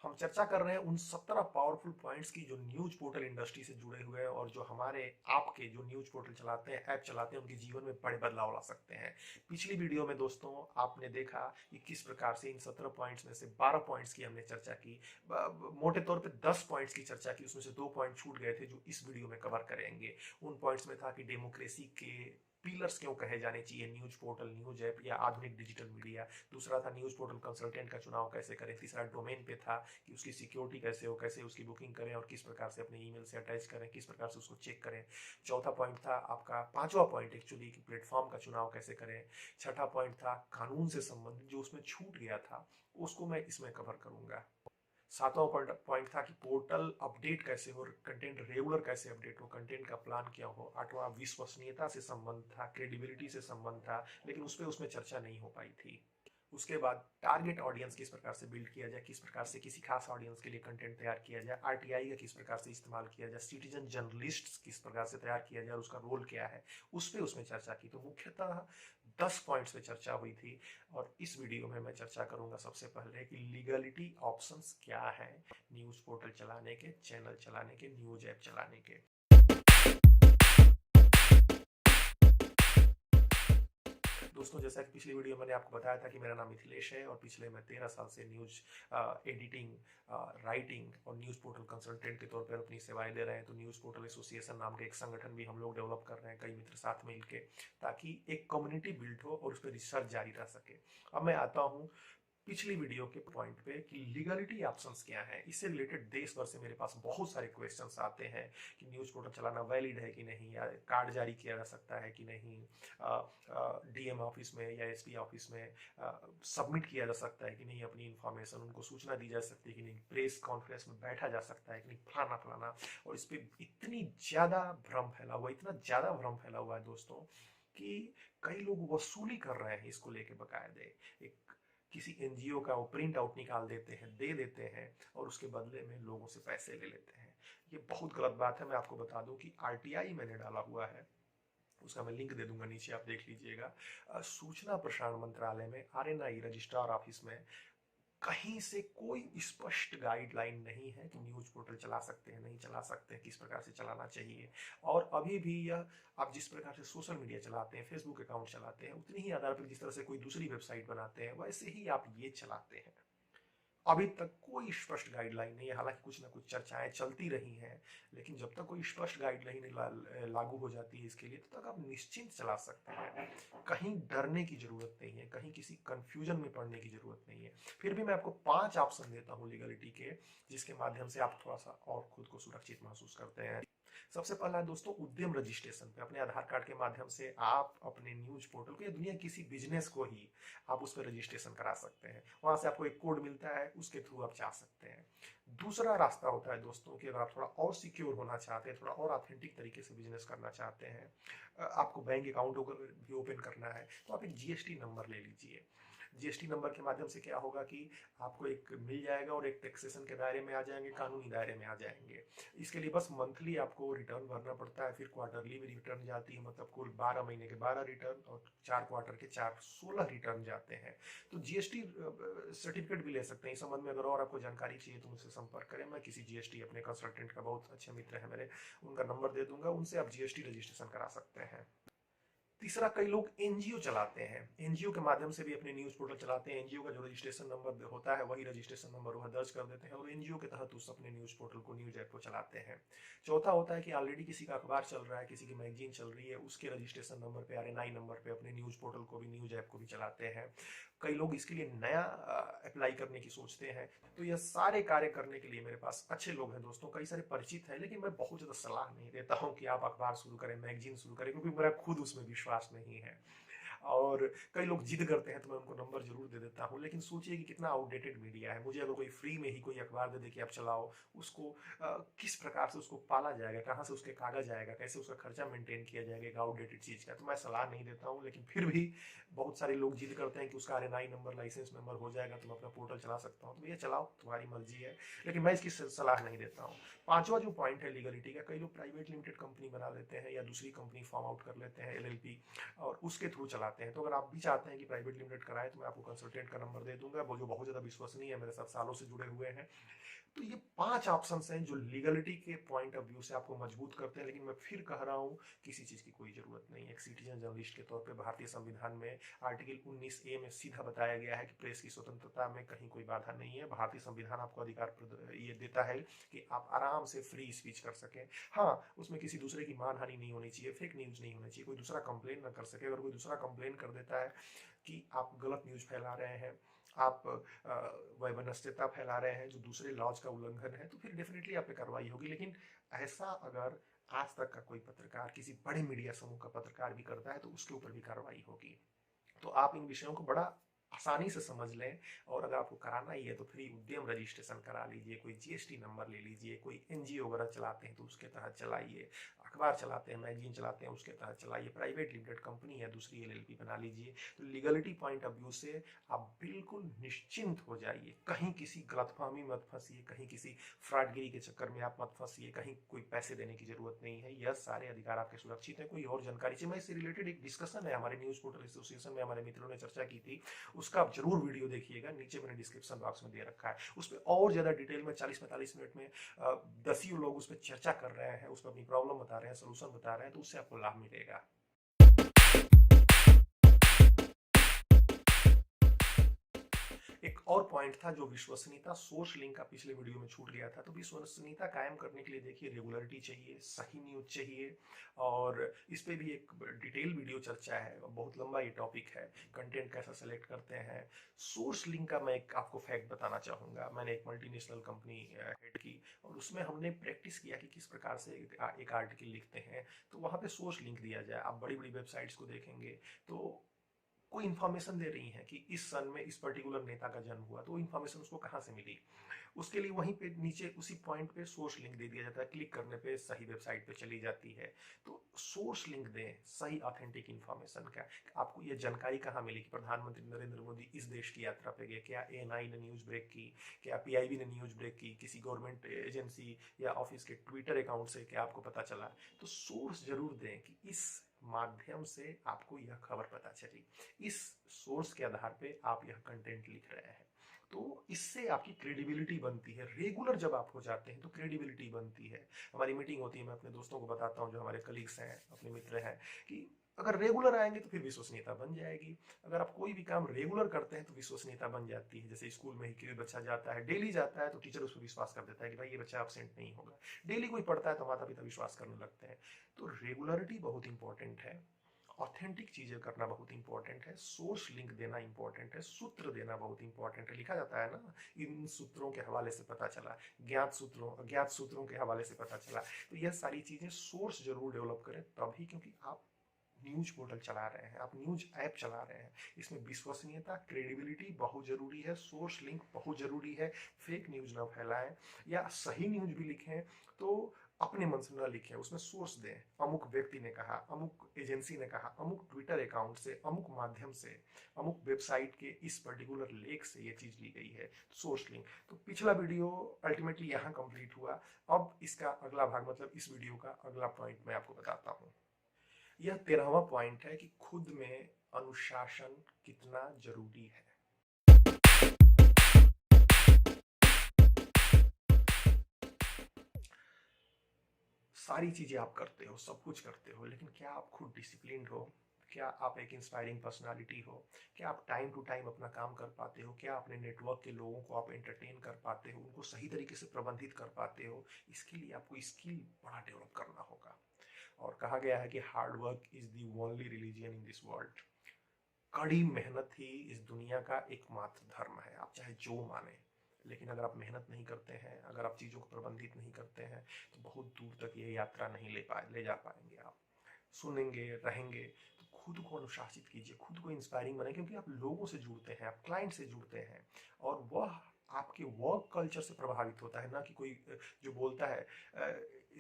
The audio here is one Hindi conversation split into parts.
हम चर्चा कर रहे हैं उन 17 पावरफुल पॉइंट्स की जो न्यूज पोर्टल इंडस्ट्री से जुड़े हुए हैं और जो हमारे आपके जो न्यूज पोर्टल चलाते हैं, ऐप चलाते हैं, उनके जीवन में बड़े बदलाव ला सकते हैं। पिछली वीडियो में दोस्तों आपने देखा कि किस प्रकार से इन 17 पॉइंट्स में से 12 पॉइंट्स की हमने चर्चा की। मोटे तौर पे 10 पॉइंट्स की चर्चा की, उसमें से 2 पॉइंट छूट गए थे जो इस वीडियो में कवर करेंगे। उन पॉइंट्स में था कि डेमोक्रेसी के पिलर्स क्यों कहे जाने चाहिए, न्यूज पोर्टल, न्यूज ऐप या आधुनिक डिजिटल मीडिया। दूसरा था न्यूज पोर्टल कंसल्टेंट का चुनाव कैसे करें। तीसरा डोमेन पे था कि उसकी सिक्योरिटी कैसे हो, कैसे उसकी बुकिंग करें और किस प्रकार से अपने ईमेल से अटैच करें, किस प्रकार से उसको चेक करें। चौथा पॉइंट था आपका, पांचवा पॉइंट एक्चुअली, कि प्लेटफॉर्म का चुनाव कैसे करें। छठा पॉइंट था कानून से संबंधित, जो उसमें छूट गया था उसको मैं इसमें कवर करूंगा। सातवां पॉइंट था कि पोर्टल अपडेट कैसे हो, कंटेंट रेगुलर कैसे अपडेट हो, कंटेंट का प्लान क्या हो। आठवां विश्वसनीयता से संबंध था, क्रेडिबिलिटी से संबंध था, लेकिन उस पर उसमें चर्चा नहीं हो पाई थी। उसके बाद टारगेट ऑडियंस किस प्रकार से बिल्ड किया जाए, किस प्रकार से किसी खास ऑडियंस के लिए कंटेंट तैयार किया जाए, आरटीआई का किस प्रकार से इस्तेमाल किया जाए, सिटीजन जर्नलिस्ट किस प्रकार से तैयार किया जाए और उसका रोल क्या है, उस पर उसमें चर्चा की। तो मुख्यतः 10 पॉइंट्स पे चर्चा हुई थी और इस वीडियो में मैं चर्चा करूंगा सबसे पहले कि लीगलिटी ऑप्शंस क्या है न्यूज पोर्टल चलाने के, चैनल चलाने के, न्यूज ऐप चलाने के। दोस्तों, जैसा कि पिछली वीडियो मैंने आपको बताया था कि मेरा नाम मिथिलेश है और पिछले मैं 13 साल से न्यूज एडिटिंग, राइटिंग और न्यूज पोर्टल कंसल्टेंट के तौर पर अपनी सेवाएं दे रहे हैं। तो न्यूज पोर्टल एसोसिएशन नाम का एक संगठन भी हम लोग डेवलप कर रहे हैं, कई मित्र साथ मिलके, ताकि एक कम्युनिटी बिल्ड हो और उस पर रिसर्च जारी रह सके। अब मैं आता हूँ पिछली वीडियो के पॉइंट पे कि लीगलिटी ऑप्शंस क्या है। इससे रिलेटेड देश भर से मेरे पास बहुत सारे क्वेश्चंस आते हैं कि न्यूज पोर्टल चलाना वैलिड है कि नहीं, या कार्ड जारी किया जा सकता है कि नहीं, डीएम ऑफिस में या एसपी ऑफिस में सबमिट किया जा सकता है कि नहीं, अपनी इंफॉर्मेशन उनको सूचना दी जा सकती है कि नहीं, प्रेस कॉन्फ्रेंस में बैठा जा सकता है कि नहीं, फलाना फलाना। और इस पर इतनी ज्यादा भ्रम फैला हुआ, इतना ज्यादा भ्रम फैला हुआ है दोस्तों कि कई लोग वसूली कर रहे हैं इसको लेके बकायदे। एक किसी एनजीओ का वो प्रिंट आउट निकाल देते हैं, दे देते हैं और उसके बदले में लोगों से पैसे ले लेते हैं। ये बहुत गलत बात है। मैं आपको बता दूं कि आरटीआई मैंने डाला हुआ है, उसका मैं लिंक दे दूंगा नीचे, आप देख लीजिएगा। सूचना प्रसारण मंत्रालय में आरएनआई रजिस्ट्रार ऑफिस में कहीं से कोई स्पष्ट गाइडलाइन नहीं है कि न्यूज पोर्टल चला सकते हैं, नहीं चला सकते हैं, किस प्रकार से चलाना चाहिए। और अभी भी यह, आप जिस प्रकार से सोशल मीडिया चलाते हैं, फेसबुक अकाउंट चलाते हैं, उतनी ही आधार पर जिस तरह से कोई दूसरी वेबसाइट बनाते हैं, वैसे ही आप ये चलाते हैं। अभी तक कोई स्पष्ट गाइडलाइन नहीं है। हालांकि कुछ ना कुछ चर्चाएं चलती रही हैं, लेकिन जब तक कोई स्पष्ट गाइडलाइन नहीं लागू हो जाती है इसके लिए, तब तक आप निश्चिंत चला सकते हैं। कहीं डरने की जरूरत नहीं है, कहीं किसी कंफ्यूजन में पड़ने की जरूरत नहीं है। फिर भी मैं आपको 5 ऑप्शन देता हूं लीगलिटी के, जिसके माध्यम से आप थोड़ा सा और खुद को सुरक्षित महसूस करते हैं। सबसे पहला है दोस्तों, उद्यम रजिस्ट्रेशन पे अपने आधार कार्ड के माध्यम से आप अपने न्यूज पोर्टल को या दुनिया किसी बिजनेस को ही आप उस पर रजिस्ट्रेशन करा सकते हैं। वहां से आपको एक कोड मिलता है, उसके थ्रू आप जा सकते हैं। दूसरा रास्ता होता है दोस्तों कि अगर आप थोड़ा और सिक्योर होना चाहते हैं, थोड़ा और ऑथेंटिक तरीके से बिजनेस करना चाहते हैं, आपको बैंक अकाउंट भी ओपन करना है, तो आप एक जीएसटी नंबर ले लीजिए। जीएसटी नंबर के माध्यम से क्या होगा कि आपको एक मिल जाएगा और एक टैक्सेशन के दायरे में आ जाएंगे, कानूनी दायरे में आ जाएंगे। इसके लिए बस मंथली आपको रिटर्न भरना पड़ता है, फिर क्वार्टरली भी रिटर्न जाती है, मतलब कुल 12 महीने के 12 रिटर्न और 4 क्वार्टर के 4 16 रिटर्न जाते हैं। तो जीएसटी सर्टिफिकेट भी ले सकते हैं। इस संबंध में अगर और आपको जानकारी चाहिए तो मुझसे संपर्क करें। मैं किसी जीएसटी अपने कंसल्टेंट का, बहुत अच्छे मित्र है मेरे, उनका नंबर दे दूंगा, उनसे आप जीएसटी रजिस्ट्रेशन करा सकते हैं। तीसरा, कई लोग एनजीओ चलाते हैं, एनजीओ के माध्यम से भी अपने न्यूज पोर्टल चलाते हैं। एनजीओ का जो रजिस्ट्रेशन नंबर होता है वही रजिस्ट्रेशन नंबर वह दर्ज कर देते हैं और एनजीओ के तहत उस अपने न्यूज पोर्टल को, न्यूज ऐप को चलाते हैं। चौथा होता है कि ऑलरेडी किसी का अखबार चल रहा है, किसी की मैगजीन चल रही है, उसके रजिस्ट्रेशन नंबर पे, आरएनआई नंबर पे अपने न्यूज पोर्टल को भी, न्यूज ऐप को भी चलाते हैं। कई लोग इसके लिए नया अप्लाई करने की सोचते हैं। तो यह सारे कार्य करने के लिए मेरे पास अच्छे लोग हैं दोस्तों, कई सारे परिचित हैं, लेकिन मैं बहुत ज्यादा सलाह नहीं देता हूं कि आप अखबार शुरू करें, मैगजीन शुरू करें, क्योंकि मेरा खुद उसमें विश्वास नहीं है। और कई लोग जिद करते हैं तो मैं उनको नंबर जरूर दे देता हूं, लेकिन सोचिए कि कितना आउटडेटेड मीडिया है। मुझे अगर कोई फ्री में ही कोई अखबार दे दे कि आप चलाओ, उसको किस प्रकार से उसको पाला जाएगा, कहाँ से उसके कागज आएगा, कैसे उसका खर्चा मेंटेन किया जाएगा एक आउटडेटेड चीज का, तो मैं सलाह नहीं देता हूँ। लेकिन फिर भी बहुत सारे लोग जिद करते हैं कि उसका आरएनआई नंबर, लाइसेंस नंबर हो जाएगा तो मैं अपना पोर्टल चला सकता हूँ। तो भैया चलाओ, तुम्हारी मर्जी है, लेकिन मैं इसकी सलाह नहीं देता हूँ। पांचवा जो पॉइंट है लीगलिटी का, कई लोग प्राइवेट लिमिटेड कंपनी बना लेते हैं या दूसरी कंपनी फॉर्म आउट कर लेते हैं, एलएलपी, और उसके थ्रू चलाते चाहते हैं। तो अगर आप भी चाहते हैं कि प्राइवेट लिमिटेड कराएं तो मैं आपको कंसल्टेंट का नंबर दे दूंगा, वो जो बहुत ज़्यादा विश्वसनीय है, मेरे साथ सालों से जुड़े हुए हैं। तो ये 5 ऑप्शंस हैं जो लीगलिटी के पॉइंट ऑफ व्यू से आपको मजबूत करते हैं। लेकिन मैं फिर कह रहा हूँ, किसी चीज़ की कोई ज़रूरत नहीं है। एक सिटीजन जर्नलिस्ट के तौर पे भारतीय संविधान में आर्टिकल 19A में सीधा बताया गया है कि प्रेस की स्वतंत्रता में कहीं कोई बाधा नहीं है। भारतीय संविधान आपको अधिकार ये देता है कि आप आराम से फ्री स्पीच कर सकें। हाँ, उसमें किसी दूसरे की मानहानि नहीं होनी चाहिए, फेक न्यूज़ नहीं होनी चाहिए, कोई दूसरा कंप्लेन ना कर सके। अगर कोई दूसरा कंप्लेन कर देता है कि आप गलत न्यूज़ फैला रहे हैं, आप वैमनस्यता फैला रहे हैं जो दूसरे लॉज का उल्लंघन है, तो फिर डेफिनेटली आप पे कार्रवाई होगी। लेकिन ऐसा अगर आज तक का कोई पत्रकार, किसी बड़े मीडिया समूह का पत्रकार भी करता है तो उसके ऊपर भी कार्रवाई होगी। तो आप इन विषयों को बड़ा आसानी से समझ लें। और अगर आपको कराना ही है तो फ्री उद्यम रजिस्ट्रेशन करा लीजिए, कोई जीएसटी नंबर ले लीजिए, कोई एनजीओ वगैरह चलाते हैं तो उसके तहत चलाइए, अखबार चलाते हैं, मैगजीन चलाते हैं, उसके तहत चलाइए, प्राइवेट लिमिटेड कंपनी है दूसरी एलएलपी बना लीजिए। तो लीगलिटी पॉइंट ऑफ व्यू से आप बिल्कुल निश्चिंत हो जाइए। कहीं किसी गलतफहमी मत फंसिए, कहीं किसी फ्रॉडगिरी के चक्कर में आप मत फंसिए, कहीं कोई पैसे देने की जरूरत नहीं है। यह सारे अधिकार आपके सुरक्षित है। कोई और जानकारी चाहिए, मैं इससे रिलेटेड एक डिस्कशन है हमारे न्यूज पोर्टल एसोसिएशन में, हमारे मित्रों ने चर्चा की थी, उसका आप जरूर वीडियो देखिएगा, नीचे मैंने डिस्क्रिप्शन बॉक्स में दे रखा है। उस पर और ज्यादा डिटेल में 40-45 मिनट में दसियों लोग उस पर चर्चा कर रहे हैं, उस पर अपनी प्रॉब्लम बता रहे हैं, सोल्यूशन बता रहे हैं, तो उससे आपको लाभ मिलेगा। एक और पॉइंट था जो विश्वसनीयता, सोर्स लिंक का पिछले वीडियो में छूट गया था। तो विश्वसनीयता कायम करने के लिए देखिए, रेगुलरिटी चाहिए, सही न्यूज चाहिए, और इस पे भी एक डिटेल वीडियो चर्चा है, बहुत लंबा ये टॉपिक है, कंटेंट कैसा सेलेक्ट करते हैं। सोर्स लिंक का मैं एक आपको फैक्ट बताना चाहूंगा। मैंने एक मल्टीनेशनल कंपनी हेड की और उसमें हमने प्रैक्टिस किया कि किस प्रकार से एक आर्टिकल लिखते हैं। तो वहां पे सोर्स लिंक दिया जाए। आप बड़ी बड़ी वेबसाइट्स को देखेंगे तो कोई इन्फॉर्मेशन दे रही है कि इस सन में इस पर्टिकुलर नेता का जन्म हुआ, तो वो इन्फॉर्मेशन उसको कहाँ से मिली, उसके लिए वहीं पे नीचे उसी पॉइंट पे सोर्स लिंक दे दिया जाता है। क्लिक करने पे सही वेबसाइट पे चली जाती है। तो सोर्स लिंक दें सही ऑथेंटिक इन्फॉर्मेशन का। आपको ये जानकारी कहाँ मिली कि प्रधानमंत्री नरेंद्र मोदी इस देश की यात्रा पे गए, क्या एएनआई ने न्यूज ब्रेक की, क्या पीआईबी ने न्यूज ब्रेक की, किसी गवर्नमेंट एजेंसी या ऑफिस के ट्विटर अकाउंट से क्या आपको पता चला। तो सोर्स जरूर दें कि इस माध्यम से आपको यह खबर पता चली, इस सोर्स के आधार पे आप यह कंटेंट लिख रहे हैं। तो इससे आपकी क्रेडिबिलिटी बनती है। रेगुलर जब आप हो जाते हैं तो क्रेडिबिलिटी बनती है। हमारी मीटिंग होती है, मैं अपने दोस्तों को बताता हूँ जो हमारे कलीग्स हैं, अपने मित्र हैं, कि अगर रेगुलर आएंगे तो फिर विश्वसनीयता बन जाएगी। अगर आप कोई भी काम रेगुलर करते हैं तो विश्वसनीयता बन जाती है। जैसे स्कूल में ही कोई बच्चा जाता है, डेली जाता है, तो टीचर उस पर विश्वास कर देता है कि भाई ये बच्चा एब्सेंट नहीं होगा। डेली कोई पढ़ता है तो माता पिता विश्वास करने लगते हैं। तो रेगुलरिटी बहुत इंपॉर्टेंट है, ऑथेंटिक चीजें करना बहुत इंपॉर्टेंट है, सोर्स लिंक देना इंपॉर्टेंट है, सूत्र देना बहुत इंपॉर्टेंट है। लिखा जाता है ना, इन सूत्रों के हवाले से पता चला, ज्ञात सूत्रों अज्ञात सूत्रों के हवाले से पता चला। तो यह सारी चीजें सोर्स जरूर डेवलप करें तभी, क्योंकि आप न्यूज पोर्टल चला रहे हैं, आप न्यूज ऐप चला रहे हैं। इसमें विश्वसनीयता, क्रेडिबिलिटी बहुत जरूरी है, सोर्स लिंक बहुत जरूरी है। फेक न्यूज ना फैलाएं, या सही न्यूज भी लिखें तो अपने मन से न लिखें, उसमें सोर्स दें। अमुक व्यक्ति ने कहा, अमुक एजेंसी ने कहा, अमुक ट्विटर अकाउंट से, अमुक माध्यम से, अमुक वेबसाइट के इस पर्टिकुलर लेख से ये चीज ली गई है। Source link. तो पिछला वीडियो अल्टीमेटली यहाँ कंप्लीट हुआ। अब इसका अगला भाग, मतलब इस वीडियो का अगला पॉइंट मैं आपको बताता हूँ। यह 13वां पॉइंट है कि खुद में अनुशासन कितना जरूरी है। सारी चीजें आप करते हो, सब कुछ करते हो, लेकिन क्या आप खुद डिसिप्लिन्ड हो? क्या आप एक इंस्पायरिंग पर्सनालिटी हो? क्या आप टाइम टू टाइम अपना काम कर पाते हो? क्या अपने नेटवर्क के लोगों को आप एंटरटेन कर पाते हो, उनको सही तरीके से प्रबंधित कर पाते हो? इसके लिए आपको स्किल बड़ा डेवलप करना होगा। और कहा गया है कि hard work is the only religion in this world. कड़ी मेहनत ही इस दुनिया का एकमात्र धर्म है, आप चाहे जो माने। लेकिन अगर आप मेहनत नहीं करते हैं, अगर आप चीजों को प्रबंधित नहीं करते हैं, तो बहुत दूर तक ये यात्रा नहीं ले जा पाएंगे आप। सुनेंगे, रहेंगे, तो खुद को अनुशासित कीजिए, खुद को इंस्पायरिंग बनाए, क्योंकि आप लोगों से जुड़ते हैं, आप क्लाइंट से जुड़ते हैं, और वह आपके वर्क कल्चर से प्रभावित होता है, ना कि कोई जो बोलता है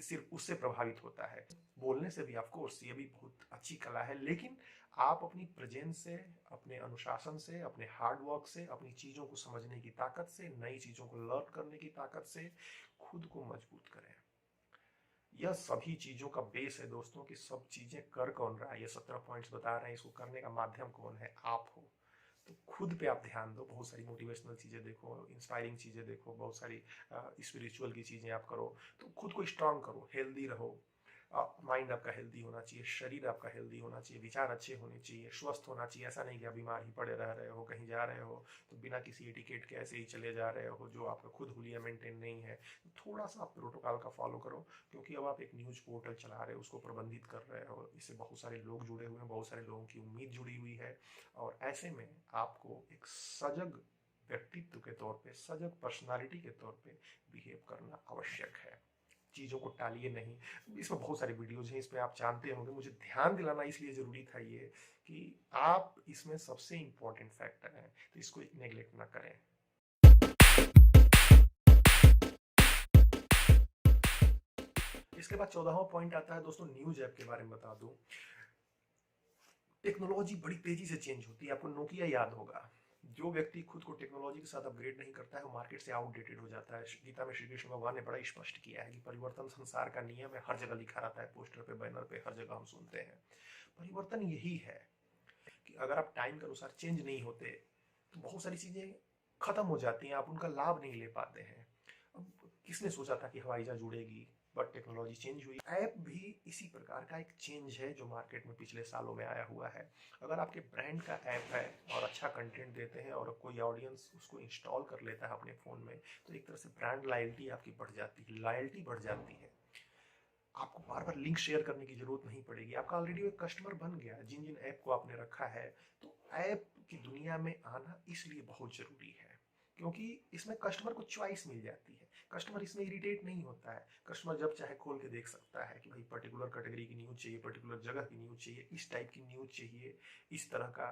सिर्फ उससे प्रभावित होता है। बोलने से भी ऑफ कोर्स ये भी बहुत अच्छी कला है, लेकिन आप अपनी प्रेजेंस से, अपने अनुशासन से, अपने हार्ड वर्क से, अपनी चीजों को समझने की ताकत से, नई चीजों को लर्न करने की ताकत से खुद को मजबूत करें। यह सभी चीजों का बेस है दोस्तों कि सब चीजें कर कौन रहा है। ये 17 पॉइंट्स बता रहे हैं, इसको करने का माध्यम कौन है, आप हो। तो खुद पे आप ध्यान दो, बहुत सारी मोटिवेशनल चीजें देखो, इंस्पायरिंग चीजें देखो, बहुत सारी स्पिरिचुअल की चीजें आप करो। तो खुद को स्ट्रांग करो, हेल्दी रहो। माइंड आपका हेल्दी होना चाहिए, शरीर आपका हेल्दी होना चाहिए, विचार अच्छे होने चाहिए, स्वस्थ होना चाहिए। ऐसा नहीं कि आप बीमार ही पड़े रह रहे हो, कहीं जा रहे हो तो बिना किसी एटिकेट के ऐसे ही चले जा रहे हो, जो आपका खुद हुलिया मेंटेन नहीं है। तो थोड़ा सा आप प्रोटोकॉल का फॉलो करो, क्योंकि अब आप एक न्यूज पोर्टल चला रहे हो, उसको प्रबंधित कर रहे हो, इससे बहुत सारे लोग जुड़े हुए हैं, बहुत सारे लोगों की उम्मीद जुड़ी हुई है। और ऐसे में आपको एक सजग व्यक्तित्व के तौर पे, सजग पर्सनालिटी के तौर पे बिहेव करना आवश्यक है। चीज़ों को टालिए नहीं। इसमें बहुत सारी वीडियोज़ हैं, इसमें आप जानते होंगे। मुझे ध्यान दिलाना इसलिए ज़रूरी था ये कि आप इसमें सबसे इम्पोर्टेंट फैक्टर हैं, तो इसको नेग्लेक्ट ना करें। इसके बाद 14वां पॉइंट आता है दोस्तों, न्यूज ऐप के बारे में बता दूं। टेक्नोलॉजी बड़ी तेजी से चेंज होती है, आपको नोकिया याद होगा। जो व्यक्ति खुद को टेक्नोलॉजी के साथ अपग्रेड नहीं करता है, वो मार्केट से आउटडेटेड हो जाता है। गीता में श्री कृष्ण भगवान ने बड़ा स्पष्ट किया है कि परिवर्तन संसार का नियम है। हर जगह लिखा रहता है, पोस्टर पे, बैनर पे, हर जगह हम सुनते हैं। परिवर्तन यही है कि अगर आप टाइम के अनुसार चेंज नहीं होते तो बहुत सारी चीजें खत्म हो जाती हैं, आप उनका लाभ नहीं ले पाते हैं। अब किसने सोचा था कि हवाई जहाज उड़ेगी, बट टेक्नोलॉजी चेंज हुई। ऐप भी इसी प्रकार का एक चेंज है जो मार्केट में पिछले सालों में आया हुआ है। अगर आपके ब्रांड का ऐप है और अच्छा कंटेंट देते हैं और कोई ऑडियंस उसको इंस्टॉल कर लेता है अपने फ़ोन में, तो एक तरह से ब्रांड लॉयल्टी आपकी बढ़ जाती है, लॉयल्टी बढ़ जाती है। आपको बार बार लिंक शेयर करने की जरूरत नहीं पड़ेगी, आपका ऑलरेडी एक कस्टमर बन गया जिन जिन ऐप को आपने रखा है। तो ऐप की दुनिया में आना इसलिए बहुत जरूरी है, क्योंकि इसमें कस्टमर को चॉइस मिल जाती है। कस्टमर इसमें इरिटेट नहीं होता है। कस्टमर जब चाहे खोल के देख सकता है कि भाई पर्टिकुलर कैटेगरी की न्यूज चाहिए, पर्टिकुलर जगह की न्यूज चाहिए, इस टाइप की न्यूज चाहिए, इस तरह का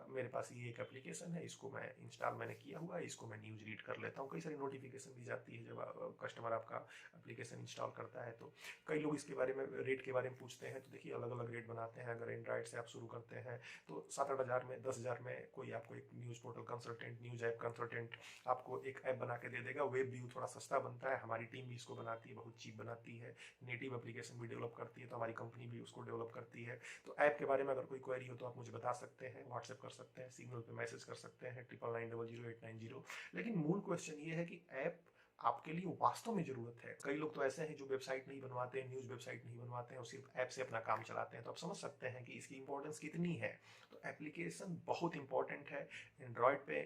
मेरे पास ये एक एप्लीकेशन है, इसको मैं इंस्टॉल मैंने किया हुआ है, इसको मैं न्यूज रीड कर लेता हूँ। कई सारी नोटिफिकेशन भी जाती है जब कस्टमर आपका एप्लीकेशन इंस्टॉल करता है। तो कई लोग इसके बारे में, रेट के बारे में पूछते हैं, तो देखिए अलग अलग रेट बनाते हैं। अगर एंड्रॉइड से आप शुरू करते हैं तो 7-8 हज़ार में, 10 हज़ार में कोई आपको एक news portal consultant, news app consultant आपको एक ऐप बना के दे देगा। वेब व्यू थोड़ा सस्ता बनता है, हमारी टीम भी इसको बनाती है, बहुत चीप बनाती है। नेटिव एप्लीकेशन भी डेवलप करती है, तो हमारी कंपनी भी उसको डेवलप करती है। तो ऐप के बारे में अगर कोई क्वेरी हो तो आप मुझे बता सकते हैं, व्हाट्सएप कर सकते हैं, सिग्नल पे मैसेज कर सकते हैं 99900890। लेकिन मूल क्वेश्चन ये है कि ऐप आपके लिए वास्तव में जरूरत है। कई लोग तो ऐसे हैं जो वेबसाइट नहीं बनवाते हैं, न्यूज वेबसाइट नहीं बनवाते हैं और सिर्फ ऐप से अपना काम चलाते हैं। तो आप समझ सकते हैं कि इसकी इंपॉर्टेंस कितनी है। तो एप्लीकेशन बहुत इंपॉर्टेंट है। एंड्रॉयड पे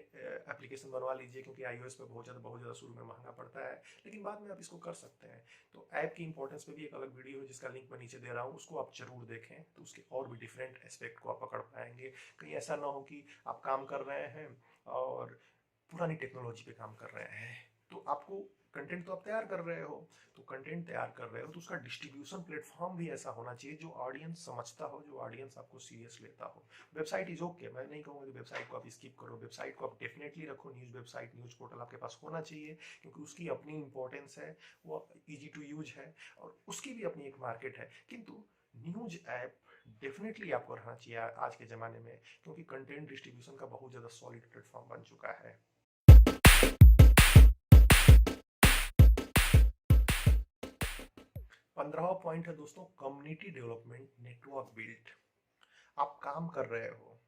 एप्लीकेशन बनवा लीजिए, क्योंकि iOS पे बहुत ज़्यादा शुरू में महंगा पड़ता है, लेकिन बाद में आप इसको कर सकते हैं। तो ऐप की इंपॉर्टेंस पे भी एक अलग वीडियो है जिसका लिंक मैं नीचे दे रहा हूँ, उसको आप जरूर देखें, तो उसके और भी डिफरेंट एस्पेक्ट को आप पकड़ पाएंगे। कहीं ऐसा ना हो कि आप काम कर रहे हैं और पुरानी टेक्नोलॉजी पे काम कर रहे हैं। तो आपको कंटेंट तो आप तैयार कर रहे हो, तो कंटेंट तैयार कर रहे हो तो उसका डिस्ट्रीब्यूशन प्लेटफॉर्म भी ऐसा होना चाहिए जो ऑडियंस समझता हो, जो ऑडियंस आपको सीरियस लेता हो। वेबसाइट इज ओके, मैं नहीं कहूँगा कि वेबसाइट को आप स्किप करो, वेबसाइट को आप डेफिनेटली रखो। न्यूज़ वेबसाइट, न्यूज़ पोर्टल आपके पास होना चाहिए, क्योंकि उसकी अपनी इंपॉर्टेंस है, वो ईजी टू यूज है और उसकी भी अपनी एक मार्केट है। किंतु न्यूज ऐप डेफिनेटली आपको रहना चाहिए आज के ज़माने में, क्योंकि कंटेंट डिस्ट्रीब्यूशन का बहुत ज़्यादा सॉलिड प्लेटफॉर्म बन चुका है। 15वां पॉइंट है दोस्तों, कम्युनिटी डेवलपमेंट, नेटवर्क बिल्ड। आप काम कर रहे हो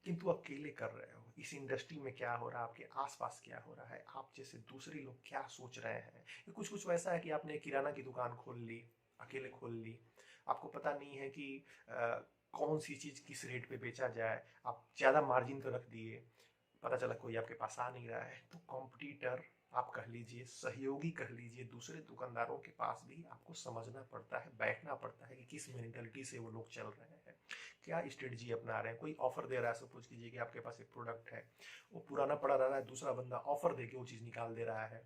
किंतु अकेले कर रहे हो। इस इंडस्ट्री में क्या हो रहा है, आपके आसपास क्या हो रहा है, आप जैसे दूसरे लोग क्या सोच रहे हैं। ये कुछ कुछ वैसा है कि आपने किराना की दुकान खोल ली, अकेले खोल ली, आपको पता नहीं है कि कौन सी चीज किस रेट पे बेचा जाए, आप ज्यादा मार्जिन तो रख दिए, पता चला कोई आपके पास आ नहीं रहा है। तो कॉम्पिटिटर आप कह लीजिए, सहयोगी कह लीजिए, दूसरे दुकानदारों के पास भी आपको समझना पड़ता है, बैठना पड़ता है कि किस मेंटेलिटी से वो लोग चल रहे हैं, क्या स्ट्रेटजी अपना रहे हैं। कोई ऑफर दे रहा है, सपोज कीजिए कि आपके पास एक प्रोडक्ट है, वो पुराना पड़ा रह रहा है, दूसरा बंदा ऑफर देके वो चीज निकाल दे रहा है।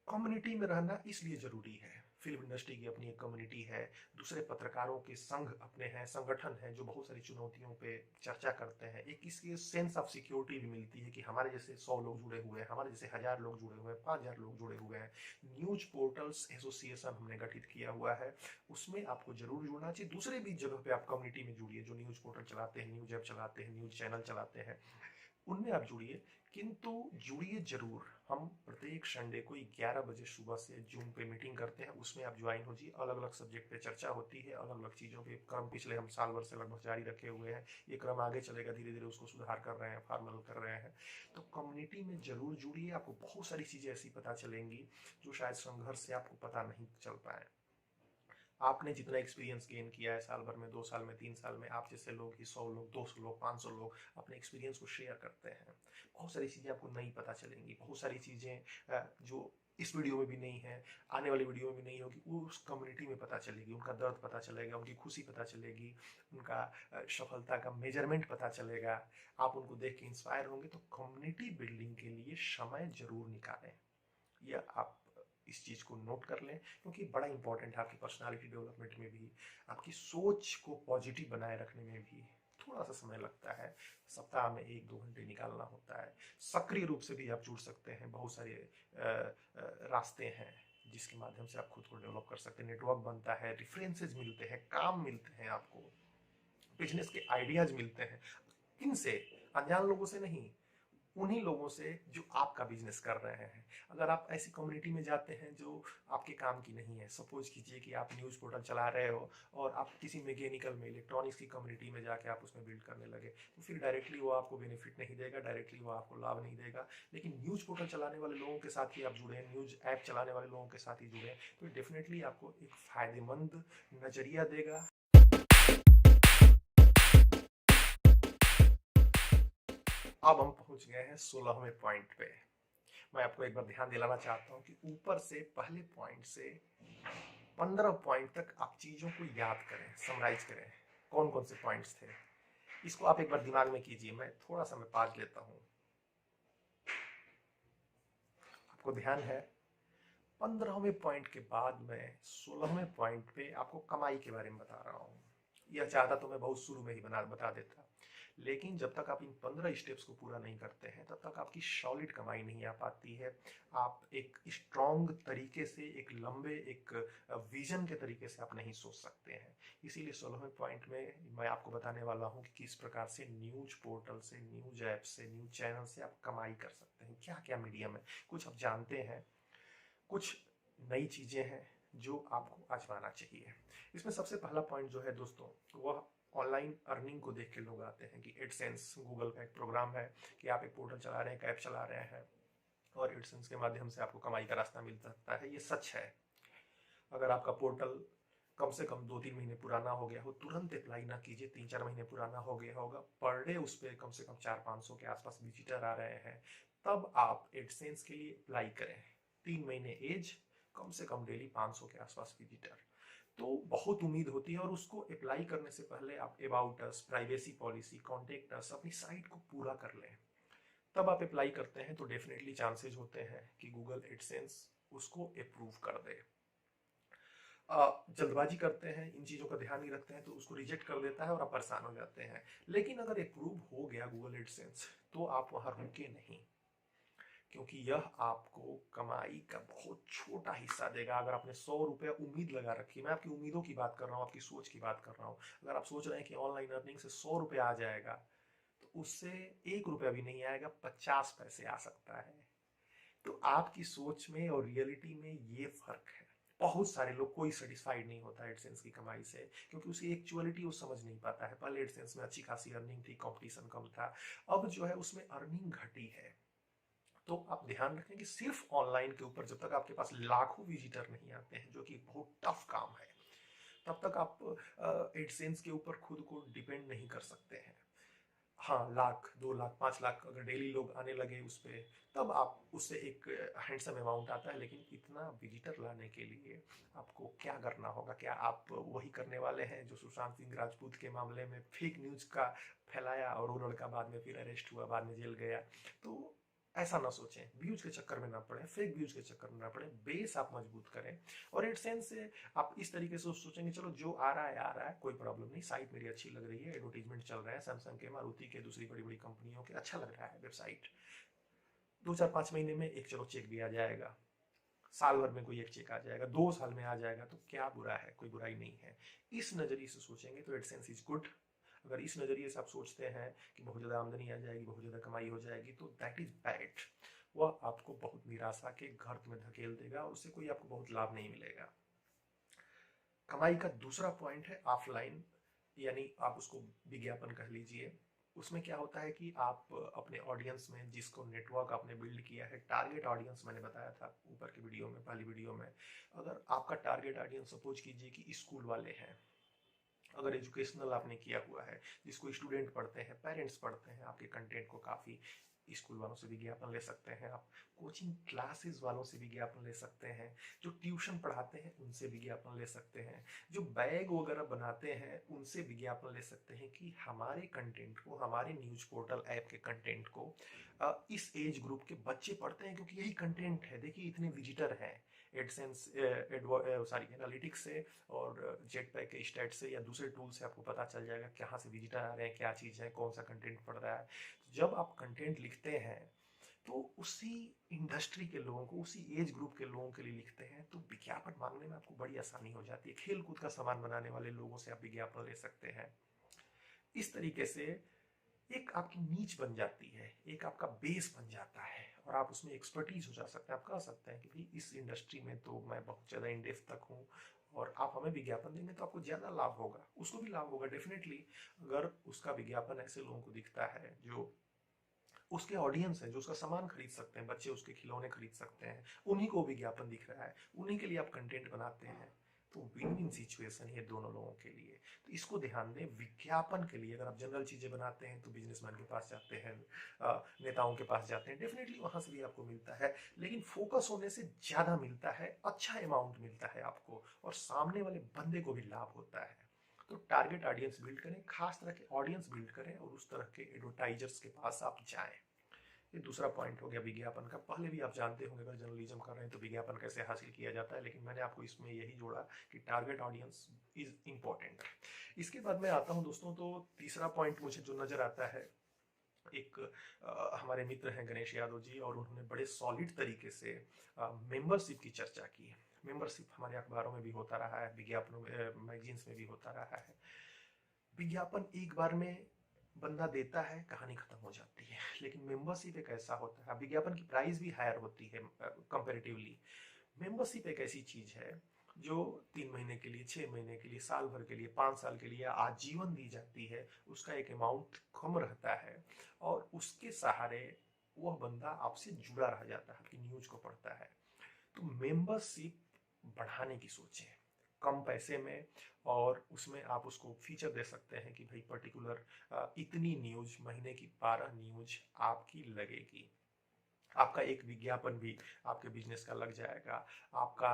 कम्युनिटी में रहना इसलिए जरूरी है। फिल्म इंडस्ट्री की अपनी एक कम्युनिटी है, दूसरे पत्रकारों के संघ अपने हैं, संगठन हैं जो बहुत सारी चुनौतियों पे चर्चा करते हैं। एक इसकी सेंस ऑफ सिक्योरिटी भी मिलती है कि हमारे जैसे 100 लोग जुड़े हुए हैं, हमारे जैसे 1000 लोग जुड़े हुए हैं, 5000 लोग जुड़े हुए हैं। न्यूज पोर्टल्स एसोसिएशन हमने गठित किया हुआ है, उसमें आपको जरूर जुड़ना चाहिए। दूसरे भी जगह पे आप कम्युनिटी में जुड़िए, जो न्यूज पोर्टल चलाते हैं, न्यूज ऐप चलाते हैं, न्यूज चैनल चलाते हैं। उनमें आप जुड़िए, किंतु जुड़िए जरूर। हम प्रत्येक संडे को 11 बजे सुबह से जूम पे मीटिंग करते हैं, उसमें आप ज्वाइन हो जी। अलग अलग सब्जेक्ट पे चर्चा होती है, अलग अलग चीज़ों पे क्रम पिछले हम साल भर से लगभग जारी रखे हुए हैं। ये क्रम आगे चलेगा, धीरे धीरे उसको सुधार कर रहे हैं, फॉर्मल कर रहे हैं। तो कम्युनिटी में जरूर जुड़िए, आपको बहुत सारी चीज़ें ऐसी पता चलेंगी जो शायद संघर्ष से आपको पता नहीं चल पाए। आपने जितना एक्सपीरियंस गेन किया है साल भर में, 2 साल में, 3 साल में, आप जैसे लोग ही 100 लोग, 200 लोग, 500 लोग अपने एक्सपीरियंस को शेयर करते हैं। बहुत सारी चीज़ें आपको नई पता चलेंगी, बहुत सारी चीज़ें जो इस वीडियो में भी नहीं है, आने वाली वीडियो में भी नहीं होगी, वो उस कम्युनिटी में पता चलेगी। उनका दर्द पता चलेगा, उनकी खुशी पता चलेगी, उनका सफलता का मेजरमेंट पता चलेगा। आप उनको देख के इंस्पायर होंगे। तो कम्युनिटी बिल्डिंग के लिए समय जरूर निकालें। या आप इस चीज़ को नोट कर लें, क्योंकि बड़ा इंपॉर्टेंट है आपकी पर्सनालिटी डेवलपमेंट में भी, आपकी सोच को पॉजिटिव बनाए रखने में भी थोड़ा सा समय लगता है। सप्ताह में 1-2 घंटे निकालना होता है। सक्रिय रूप से भी आप जुड़ सकते हैं। बहुत सारे रास्ते हैं जिसके माध्यम से आप खुद को डेवलप कर सकते हैं। नेटवर्क बनता है, रेफरेंसेज मिलते हैं, काम मिलते हैं, आपको बिजनेस के आइडियाज मिलते हैं। किनसे? अनजान लोगों से नहीं, उन्हीं लोगों से जो आपका बिजनेस कर रहे हैं। अगर आप ऐसी कम्युनिटी में जाते हैं जो आपके काम की नहीं है, सपोज कीजिए कि आप न्यूज़ पोर्टल चला रहे हो और आप किसी मैकेनिकल में, इलेक्ट्रॉनिक्स की कम्युनिटी में जाके आप उसमें बिल्ड करने लगे, तो फिर डायरेक्टली वो आपको बेनिफिट नहीं देगा, डायरेक्टली वो आपको लाभ नहीं देगा। लेकिन न्यूज़ पोर्टल चलाने वाले लोगों के साथ ही आप जुड़े, न्यूज़ ऐप चलाने वाले लोगों के साथ ही जुड़े, तो डेफिनेटली आपको एक फायदेमंद नजरिया देगा। अब हम पहुंच गए हैं 16वें पॉइंट पे। मैं आपको एक बार ध्यान दिलाना चाहता हूं कि ऊपर से पहले पॉइंट से 15 पॉइंट तक आप चीजों को याद करें, समराइज करें। कौन कौन से पॉइंट्स थे, इसको आप एक बार दिमाग में कीजिए। मैं थोड़ा सा मैं पाज लेता हूं। आपको ध्यान है? 15वें पॉइंट के बाद मैं 16वें पॉइंट पे आपको कमाई के बारे में बता रहा हूँ। यह चाहता तो मैं बहुत शुरू में ही बता देता, लेकिन जब तक आप इन 15 स्टेप्स को पूरा नहीं करते हैं तब तक आपकी सॉलिड कमाई नहीं आ पाती है। आप एक स्ट्रॉन्ग तरीके से, एक लंबे, एक विजन के तरीके से आप नहीं सोच सकते हैं। इसीलिए 16वें पॉइंट में मैं आपको बताने वाला हूं कि किस प्रकार से न्यूज पोर्टल से, न्यूज ऐप से, न्यूज चैनल से आप कमाई कर सकते हैं। क्या क्या मीडियम है, कुछ आप जानते हैं, कुछ नई चीजें हैं जो आपको आजमाना चाहिए। इसमें सबसे पहला पॉइंट जो है दोस्तों, वह ऑनलाइन अर्निंग को देख के लोग आते हैं कि एडसेंस, गूगल का एक प्रोग्राम है कि आप एक पोर्टल चला रहे हैं, एक ऐप चला रहे हैं और एडसेंस के माध्यम से आपको कमाई का रास्ता मिल सकता है। ये सच है। अगर आपका पोर्टल कम से कम 2-3 महीने पुराना हो गया हो, तुरंत अप्लाई ना कीजिए। 3-4 महीने पुराना हो गया होगा, पर डे उस पर कम से कम 400-500 के आसपास विजिटर आ रहे हैं, तब आप एडसेंस के लिए अप्लाई करें। 3 महीने एज, कम से कम डेली 500 के आसपास विजिटर, तो बहुत उम्मीद होती है। और उसको अप्लाई करने से पहले आप about us, privacy policy, contact us, अपनी साइट को पूरा कर लें। तब आप अप्लाई करते हैं तो डेफिनेटली चांसेस होते हैं कि गूगल एडसेंस उसको अप्रूव कर दे। जल्दबाजी करते हैं, इन चीज़ों का ध्यान नहीं रखते हैं तो उसको रिजेक्ट कर देता है और आप परेशान हो जाते हैं। लेकिन अगर अप्रूव हो गया गूगल एडसेंस तो आप वहां रुके नहीं, क्योंकि यह आपको कमाई का बहुत छोटा हिस्सा देगा। अगर आपने 100 रुपया उम्मीद लगा रखी, मैं आपकी उम्मीदों की बात कर रहा हूँ, आपकी सोच की बात कर रहा हूँ। अगर आप सोच रहे हैं कि ऑनलाइन अर्निंग से 100 रुपया आ जाएगा, तो उससे 1 रुपया भी नहीं आएगा, 50 पैसे आ सकता है। तो आपकी सोच में और रियलिटी में ये फर्क है। बहुत सारे लोग, कोई सेटिस्फाइड नहीं होता एडसेंस की कमाई से, क्योंकि उसकी एक्चुअलिटी वो समझ नहीं पाता है। पहले एडसेंस में अच्छी खासी अर्निंग थी, कंपटीशन कम था, अब जो है उसमें अर्निंग घटी है। तो आप ध्यान रखें कि सिर्फ ऑनलाइन के ऊपर जब तक आपके पास लाखों विजिटर नहीं आते हैं, जो कि बहुत टफ काम है, तब तक आप एडसेंस के ऊपर खुद को डिपेंड नहीं कर सकते हैं। हाँ, 1 लाख, 2 लाख, 5 लाख अगर डेली लोग आने लगे उस पे, तब आप उससे एक हैंडसम अमाउंट आता है। लेकिन इतना विजिटर लाने के लिए आपको क्या करना होगा? क्या आप वही करने वाले हैं जो सुशांत सिंह राजपूत के मामले में फेक न्यूज का फैलाया और वो लड़का बाद में फिर अरेस्ट हुआ, बाद में जेल गया? तो ऐसा ना सोचें, व्यूज के चक्कर में ना पड़े, फेक व्यूज के चक्कर में ना पड़े। बेस आप मजबूत करें और एडसेंस से आप इस तरीके से सोचेंगे, चलो जो आ रहा है आ रहा है, कोई प्रॉब्लम नहीं, साइट मेरी अच्छी लग रही है, एडवर्टीजमेंट चल रहा है सैमसंग के, मारुति के, दूसरी बड़ी बड़ी कंपनियों के, अच्छा लग रहा है वेबसाइट। 2-4-5 महीने में एक चलो चेक भी आ जाएगा, साल भर में कोई एक चेक आ जाएगा, 2 साल में आ जाएगा, तो क्या बुरा है? कोई बुराई नहीं है। इस नजरिए से सोचेंगे तो एडसेंस इज गुड। अगर इस नज़रिए से आप सोचते हैं कि बहुत ज़्यादा आमदनी आ जाएगी, बहुत ज़्यादा कमाई हो जाएगी, तो दैट इज़ बैड। वह आपको बहुत निराशा के गर्त में धकेल देगा और उससे कोई आपको बहुत लाभ नहीं मिलेगा। कमाई का दूसरा पॉइंट है ऑफलाइन, यानी आप उसको विज्ञापन कह लीजिए। उसमें क्या होता है कि आप अपने ऑडियंस में, जिसको नेटवर्क आपने बिल्ड किया है, टारगेट ऑडियंस मैंने बताया था ऊपर की वीडियो में, पहली वीडियो में, अगर आपका टारगेट ऑडियंस सपोज कीजिए कि स्कूल वाले हैं, अगर एजुकेशनल आपने किया हुआ है, जिसको स्टूडेंट पढ़ते हैं, पेरेंट्स पढ़ते हैं, आपके कंटेंट को काफ़ी स्कूल वालों से विज्ञापन ले सकते हैं आप, कोचिंग क्लासेस वालों से विज्ञापन ले सकते हैं, जो ट्यूशन पढ़ाते हैं उनसे विज्ञापन ले सकते हैं, जो बैग वगैरह बनाते हैं उनसे विज्ञापन ले सकते हैं कि हमारे कंटेंट को, हमारे न्यूज पोर्टल ऐप के कंटेंट को इस एज ग्रुप के बच्चे पढ़ते हैं, क्योंकि यही कंटेंट है। देखिए इतने विजिटर हैं एडसेंस, एनालिटिक्स से और जेट पैक के स्टैट से या दूसरे टूल से आपको पता चल जाएगा कहाँ से विजिटर आ रहे हैं, क्या चीज़ है, कौन सा कंटेंट पढ़ रहा है। तो जब आप कंटेंट लिखते हैं तो उसी इंडस्ट्री के लोगों को, उसी एज ग्रुप के लोगों के लिए लिखते हैं, तो विज्ञापन मांगने में आपको बड़ी आसानी हो जाती है। खेल कूद का सामान बनाने वाले लोगों से आप विज्ञापन ले सकते हैं। इस तरीके से एक आपकी नीच बन जाती है, एक आपका बेस बन जाता है और आप उसमें एक्सपर्टीज हो जा सकते हैं। आप कह सकते हैं कि भाई इस इंडस्ट्री में तो मैं बहुत ज़्यादा इन डेप्थ तक हूँ और आप हमें विज्ञापन देंगे तो आपको ज़्यादा लाभ होगा, उसको भी लाभ होगा डेफिनेटली। अगर उसका विज्ञापन ऐसे लोगों को दिखता है जो उसके ऑडियंस है, जो उसका सामान खरीद सकते हैं, बच्चे उसके खिलौने खरीद सकते हैं, उन्हीं को विज्ञापन दिख रहा है, उन्हीं के लिए आप कंटेंट बनाते हैं, तो विन विन सिचुएशन है दोनों लोगों के लिए। तो इसको ध्यान दें। विज्ञापन के लिए अगर आप जनरल चीज़ें बनाते हैं तो बिजनेसमैन के पास जाते हैं, नेताओं के पास जाते हैं, डेफिनेटली वहाँ से भी आपको मिलता है, लेकिन फोकस होने से ज़्यादा मिलता है, अच्छा अमाउंट मिलता है आपको और सामने वाले बंदे को भी लाभ होता है। तो टारगेट ऑडियंस बिल्ड करें, खास तरह के ऑडियंस बिल्ड करें और उस तरह के एडवर्टाइजर्स के पास आप जाएं। ये दूसरा पॉइंट हो गया विज्ञापन का। पहले भी आप जानते होंगे अगर जर्नलिज्म कर रहे हैं तो विज्ञापन कैसे हासिल किया जाता है, लेकिन मैंने आपको इसमें यही जोड़ा कि टारगेट ऑडियंस इज इंपॉर्टेंट। इसके बाद मैं आता हूं दोस्तों, तो तीसरा पॉइंट मुझे जो नजर आता है, एक हमारे मित्र हैं गणेश यादव जी, और उन्होंने बड़े सॉलिड तरीके से मेंबरशिप की चर्चा की है। मेंबरशिप हमारे अखबारों में भी होता रहा है, विज्ञापनों में, मैगजीन्स में भी होता रहा है। विज्ञापन एक बार में बंदा देता है, कहानी खत्म हो जाती है, लेकिन मेंबरशिप एक ऐसा होता है, विज्ञापन की प्राइस भी हायर होती है कंपैरेटिवली। मेंबरशिप एक ऐसी चीज है जो 3 महीने के लिए, 6 महीने के लिए, साल भर के लिए, 5 साल के लिए, आजीवन दी जाती है। उसका एक अमाउंट कम रहता है और उसके सहारे वह बंदा आपसे जुड़ा रह जाता है, आपकी न्यूज को पढ़ता है। तो मेंबरशिप बढ़ाने की सोचें कम पैसे में, और उसमें आप उसको फीचर दे सकते हैं कि भाई पर्टिकुलर इतनी न्यूज, महीने की 12 न्यूज आपकी लगेगी। आपका एक विज्ञापन भी आपके बिजनेस का लग जाएगा। आपका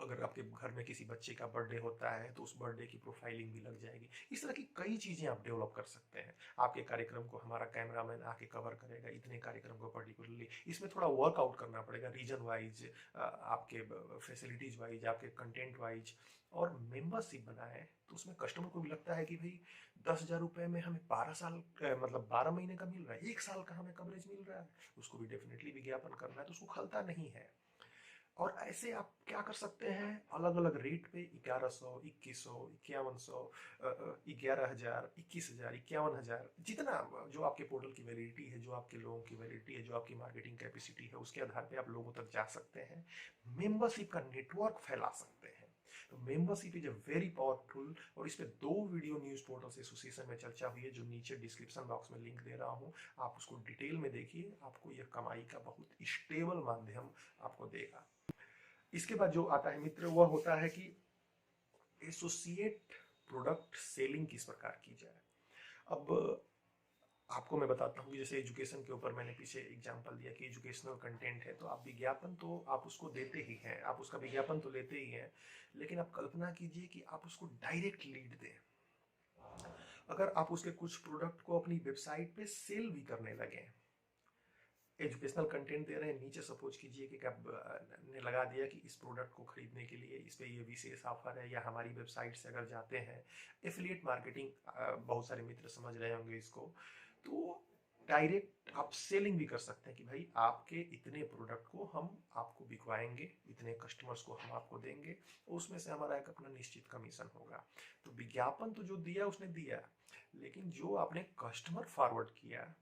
अगर आपके घर में किसी बच्चे का बर्थडे होता है तो उस बर्थडे की प्रोफाइलिंग भी लग जाएगी। इस तरह की कई चीज़ें आप डेवलप कर सकते हैं। आपके कार्यक्रम को हमारा कैमरामैन आके कवर करेगा, इतने कार्यक्रम को पर्टिकुलरली। इसमें थोड़ा वर्कआउट करना पड़ेगा, रीजन वाइज, आपके फैसिलिटीज वाइज, आपके कंटेंट वाइज। और मेंबरशिप बनाए तो उसमें कस्टमर को भी लगता है कि भाई 10,000 रुपये में हमें 12 साल, मतलब 12 महीने का मिल रहा है, 1 साल का हमें कवरेज मिल रहा है। उसको भी डेफिनेटली विज्ञापन करना है, तो उसको खलता नहीं है। और ऐसे आप क्या कर सकते हैं, अलग अलग रेट पे 1100, 2100, 5100, 11,000, 21,000, 51,000, जितना जो आपके पोर्टल की वैलिडिटी है, जो आपके लोगों की वैलिडिटी है, जो आपकी मार्केटिंग कैपेसिटी है, उसके आधार पे आप लोगों तक जा सकते हैं, मेंबरशिप का नेटवर्क फैला सकते हैं। तो membership is a very powerful, और इस पे 2 वीडियो न्यूज पोर्टल एसोसिएशन में चर्चा हुई है, जो नीचे डिस्क्रिप्शन बॉक्स में लिंक दे रहा हूँ। आप उसको डिटेल में देखिए, आपको यह कमाई का बहुत स्टेबल माध्यम आपको देगा। इसके बाद जो आता है मित्र, वह होता है कि एसोसिएट प्रोडक्ट सेलिंग किस प्रकार की जाए। अब आपको मैं बताता हूँ कि जैसे एजुकेशन के ऊपर मैंने पीछे एग्जांपल दिया कि एजुकेशनल कंटेंट है, तो आप विज्ञापन तो आप उसको देते ही हैं, आप उसका विज्ञापन तो लेते ही हैं, लेकिन आप कल्पना कीजिए कि आप उसको डायरेक्ट लीड दें। अगर आप उसके कुछ प्रोडक्ट को अपनी वेबसाइट पे सेल भी करने लगे, एजुकेशनल कंटेंट दे रहे हैं, नीचे सपोज कीजिए कि आप ने लगा दिया कि इस प्रोडक्ट को खरीदने के लिए इस पे ये विशेष ऑफर है, या हमारी वेबसाइट से अगर जाते हैं, एफिलिएट मार्केटिंग बहुत सारे मित्र समझ रहे होंगे इसको। तो डायरेक्ट आप सेलिंग भी कर सकते हैं कि भाई आपके इतने प्रोडक्ट को हम आपको बिकवाएंगे, इतने कस्टमर्स को हम आपको देंगे और उसमें से हमारा एक अपना निश्चित कमीशन होगा। तो विज्ञापन तो जो दिया उसने दिया, लेकिन जो आपने कस्टमर फॉरवर्ड किया,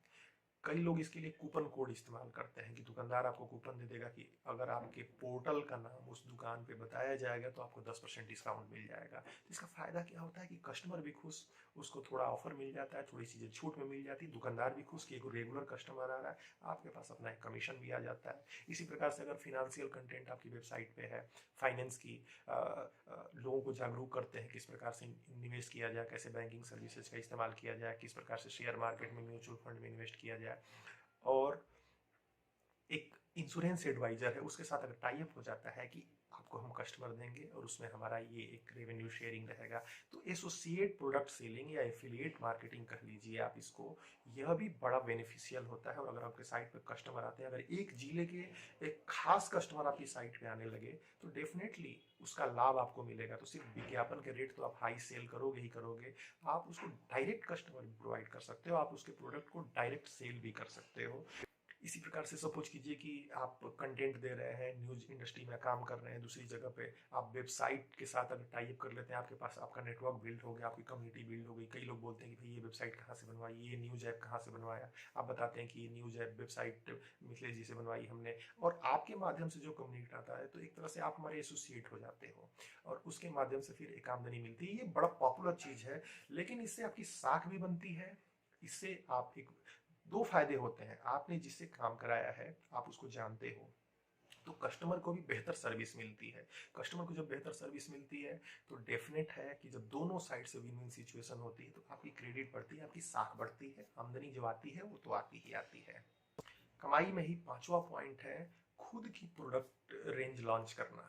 कई लोग इसके लिए कूपन कोड इस्तेमाल करते हैं कि दुकानदार आपको कूपन दे देगा कि अगर आपके पोर्टल का नाम उस दुकान पे बताया जाएगा तो आपको 10% डिस्काउंट मिल जाएगा। तो इसका फायदा क्या होता है कि कस्टमर भी खुश, उसको थोड़ा ऑफर मिल जाता है, थोड़ी चीजें छूट में मिल जाती है, दुकानदार भी खुश कि एक रेगुलर कस्टमर आ रहा है, आपके पास अपना एक कमीशन भी आ जाता है। इसी प्रकार से अगर फिनेंशियल कंटेंट आपकी वेबसाइट पे है, फाइनेंस की लोगों को जागरूक करते हैं किस प्रकार से निवेश किया जाए, कैसे बैंकिंग सर्विसेज का इस्तेमाल किया जाए, किस प्रकार से शेयर मार्केट में, म्यूचुअल फंड में इन्वेस्ट किया जाए, और एक इंश्योरेंस एडवाइजर है उसके साथ अगर टाई अप हो जाता है कि आपको हम कस्टमर देंगे और उसमें हमारा ये एक रेवेन्यू शेयरिंग रहेगा, तो एसोसिएट प्रोडक्ट सेलिंग या एफिलिएट मार्केटिंग कह लीजिए आप इसको, यह भी बड़ा बेनिफिशियल होता है। और अगर आपके साइट पे कस्टमर आते हैं, अगर एक जिले के एक खास कस्टमर आपकी साइट पे आने लगे तो डेफिनेटली उसका लाभ आपको मिलेगा। तो सिर्फ विज्ञापन के रेट तो आप हाई सेल करोगे ही करोगे, आप उसको डायरेक्ट कस्टमर भी प्रोवाइड कर सकते हो, आप उसके प्रोडक्ट को डायरेक्ट सेल भी कर सकते हो। इसी प्रकार से सपोज कीजिए कि आप कंटेंट दे रहे हैं, न्यूज इंडस्ट्री में काम कर रहे हैं दूसरी जगह पे, आप वेबसाइट के साथ अगर टाई अप कर लेते हैं, आपके पास आपका नेटवर्क बिल्ड हो गया, आपकी कम्युनिटी बिल्ड हो गई। कई लोग बोलते हैं कि भाई ये वेबसाइट कहाँ से बनवाई, ये न्यूज ऐप कहाँ से बनवाया, आप बताते हैं कि ये न्यूज ऐप वेबसाइट मिथिलेश जी से बनवाई हमने, और आपके माध्यम से जो कम्युनिटी आता है तो एक तरह से आप हमारे एसोसिएट हो जाते हो और उसके माध्यम से फिर एक आमदनी मिलती है। ये बड़ा पॉपुलर चीज है, लेकिन इससे आपकी साख भी बनती है। इससे आप एक दो फायदे होते हैं, आपने जिससे काम कराया है आप उसको जानते हो, तो कस्टमर को भी बेहतर सर्विस मिलती है। कस्टमर को जब बेहतर सर्विस मिलती है तो डेफिनेट है कि जब दोनों साइड से विन विन सिचुएशन होती है तो आपकी क्रेडिट बढ़ती है, आपकी साख बढ़ती है, आमदनी जो आती है वो तो आती ही आती है। कमाई में ही पांचवा पॉइंट है खुद की प्रोडक्ट रेंज लॉन्च करना।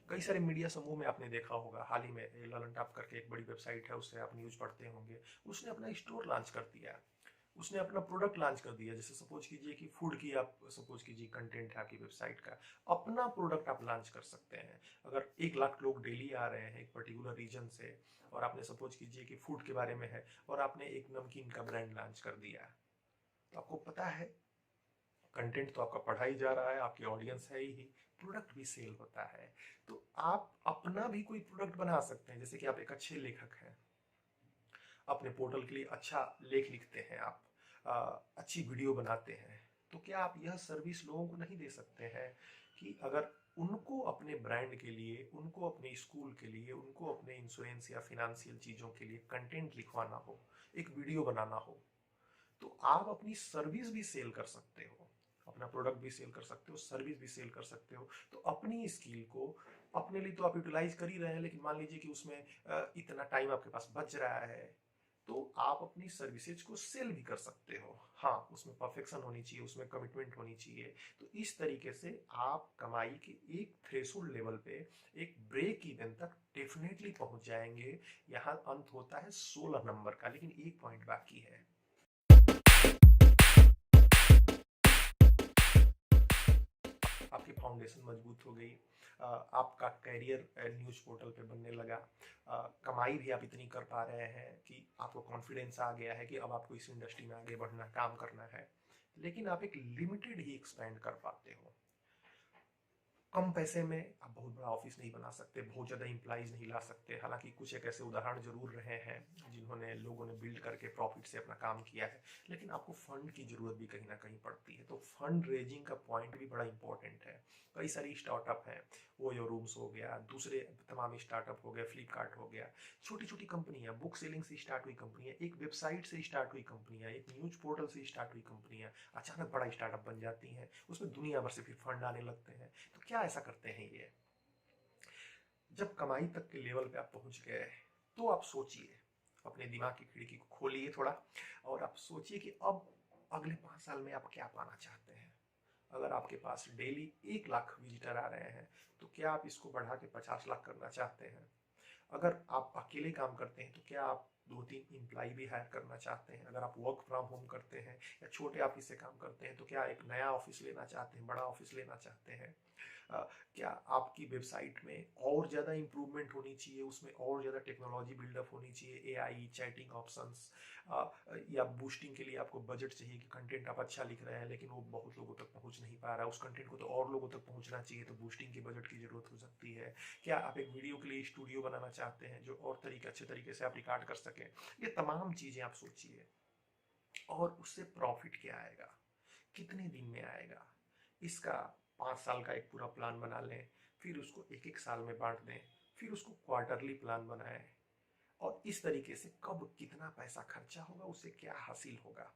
कई सारे मीडिया समूह में आपने देखा होगा, हाल ही में ललन टॉप करके एक बड़ी वेबसाइट है, उससे आप न्यूज पढ़ते होंगे, उसने अपना स्टोर लॉन्च कर दिया, उसने अपना प्रोडक्ट लॉन्च कर दिया। जैसे सपोज कीजिए कि फूड की आप सपोज कीजिए कंटेंट है आपकी वेबसाइट का, अपना प्रोडक्ट आप लॉन्च कर सकते हैं। अगर 1 लाख लोग डेली आ रहे हैं एक पर्टिकुलर रीजन से और आपने सपोज कीजिए कि फूड के बारे में है और आपने एक नमकीन का ब्रांड लॉन्च कर दिया, तो आपको पता है कंटेंट तो आपका पढ़ा ही जा रहा है, आपकी ऑडियंस है ही, प्रोडक्ट भी सेल होता है। तो आप अपना भी कोई प्रोडक्ट बना सकते हैं। जैसे कि आप एक अच्छे लेखक हैं, अपने पोर्टल के लिए अच्छा लेख लिखते हैं, आप अच्छी वीडियो बनाते हैं, तो क्या आप यह सर्विस लोगों को नहीं दे सकते हैं कि अगर उनको अपने ब्रांड के लिए, उनको अपने स्कूल के लिए, उनको अपने इंश्योरेंस या फिनेंशियल चीज़ों के लिए कंटेंट लिखवाना हो, एक वीडियो बनाना हो, तो आप अपनी सर्विस भी सेल कर सकते हो, अपना प्रोडक्ट भी सेल कर सकते हो, सर्विस भी सेल कर सकते हो। तो अपनी स्किल को अपने लिए तो आप यूटिलाइज कर ही रहे हैं, लेकिन मान लीजिए कि उसमें इतना टाइम आपके पास बच रहा है, तो आप अपनी सर्विसेज को सेल भी कर सकते हो। हाँ, उसमें परफेक्शन होनी चाहिए, उसमें कमिटमेंट होनी चाहिए। तो इस तरीके से आप कमाई के एक थ्रेशोल्ड लेवल पे, एक ब्रेक इवन तक डेफिनेटली पहुंच जाएंगे। यहाँ अंत होता है 16 नंबर का, लेकिन एक पॉइंट बाकी है। आपकी फाउंडेशन मजबूत हो गई, आपका कैरियर न्यूज पोर्टल पे बनने लगा, कमाई भी आप इतनी कर पा रहे हैं कि आपको कॉन्फिडेंस आ गया है कि अब आपको इस इंडस्ट्री में आगे बढ़ना, काम करना है, लेकिन आप एक लिमिटेड ही एक्सपेंड कर पाते हो। कम पैसे में आप बहुत बड़ा ऑफिस नहीं बना सकते, बहुत ज़्यादा इंप्लाइज नहीं ला सकते। हालांकि कुछ एक ऐसे उदाहरण जरूर रहे हैं जिन्होंने लोगों ने बिल्ड करके प्रॉफिट से अपना काम किया है, लेकिन आपको फंड की जरूरत भी कहीं ना कहीं पड़ती है। तो फंड रेजिंग का पॉइंट भी बड़ा इंपॉर्टेंट है। कई सारी स्टार्टअप हैं, वो यो रूम्स हो गया, दूसरे तमाम स्टार्टअप हो गया, फ्लिपकार्ट हो गया, छोटी छोटी कंपनियां, बुक सेलिंग से स्टार्ट हुई कंपनियां, एक वेबसाइट से स्टार्ट हुई कंपनियां, एक न्यूज पोर्टल से स्टार्ट हुई कंपनियां अचानक बड़ा स्टार्टअप बन जाती हैं, उसमें दुनिया भर से फिर फंड आने लगते हैं। तो क्या ऐसा करते हैं ये, जब कमाई तक के लेवल पे आप पहुंच गए तो आप सोचिए, अपने दिमाग की खिड़की को खोलिए थोड़ा और आप सोचिए कि अब अगले 5 साल में आप क्या पाना चाहते हैं। अगर आपके पास डेली 1 लाख विजिटर आ रहे हैं तो क्या आप इसको बढ़ा के 50 लाख करना चाहते हैं। अगर आप अकेले काम करते हैं तो क्या आप 2-3 एम्प्लॉय भी हायर करना चाहते हैं, अगर आप वर्क फ्रॉम होम करते हैं या छोटे ऑफिस से काम करते हैं, तो क्या एक नया ऑफिस लेना चाहते हैं, बड़ा ऑफिस लेना चाहते हैं, क्या आपकी वेबसाइट में और ज़्यादा इंप्रूवमेंट होनी चाहिए, उसमें और ज़्यादा टेक्नोलॉजी बिल्डअप होनी चाहिए, एआई चैटिंग ऑप्शंस, या बूस्टिंग के लिए आपको बजट चाहिए कि कंटेंट आप अच्छा लिख रहे हैं लेकिन वो बहुत लोगों तक पहुंच नहीं पा रहा है, उस कंटेंट को तो और लोगों तक पहुंचना चाहिए, तो बूस्टिंग के बजट की जरूरत हो सकती है। क्या आप एक वीडियो के लिए स्टूडियो बनाना चाहते हैं जो और अच्छे तरीके से आप रिकॉर्ड कर सकें। ये तमाम चीज़ें आप सोचिए, और उससे प्रॉफिट क्या आएगा, कितने दिन में आएगा, इसका 5 साल का एक पूरा प्लान बना लें, फिर उसको एक एक साल में बांट दें, फिर उसको क्वार्टरली प्लान बनाएं, और इस तरीके से कब कितना पैसा खर्चा होगा, उससे क्या हासिल होगा,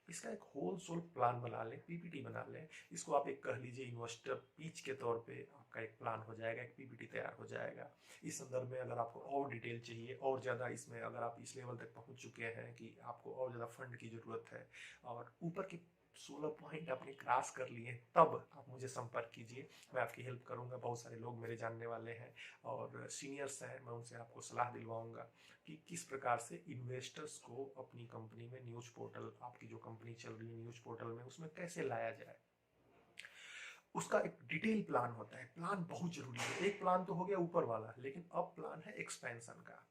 इसका एक होल सोल प्लान बना लें, पीपीटी बना लें। इसको आप एक कह लीजिए इन्वेस्टर पिच के तौर पे आपका एक प्लान हो जाएगा, एक पीपीटी तैयार हो जाएगा। इस संदर्भ में अगर आपको और डिटेल चाहिए, और ज़्यादा इसमें अगर आप इस लेवल तक पहुंच चुके हैं कि आपको और ज़्यादा फंड की ज़रूरत है और ऊपर के 16 पॉइंट आपने क्रॉस कर लिए, तब आप मुझे संपर्क कीजिए, मैं आपकी हेल्प करूंगा। बहुत सारे लोग मेरे जानने वाले हैं और सीनियर्स हैं, मैं उनसे आपको सलाह दिलवाऊंगा कि किस प्रकार से इन्वेस्टर्स को अपनी कंपनी में, न्यूज पोर्टल, आपकी जो कंपनी चल रही है न्यूज पोर्टल में, उसमें कैसे लाया जाए। उसका एक डिटेल प्लान होता है, प्लान बहुत जरूरी है। एक प्लान तो हो गया ऊपर वाला, लेकिन अब प्लान है एक्सपेंशन का।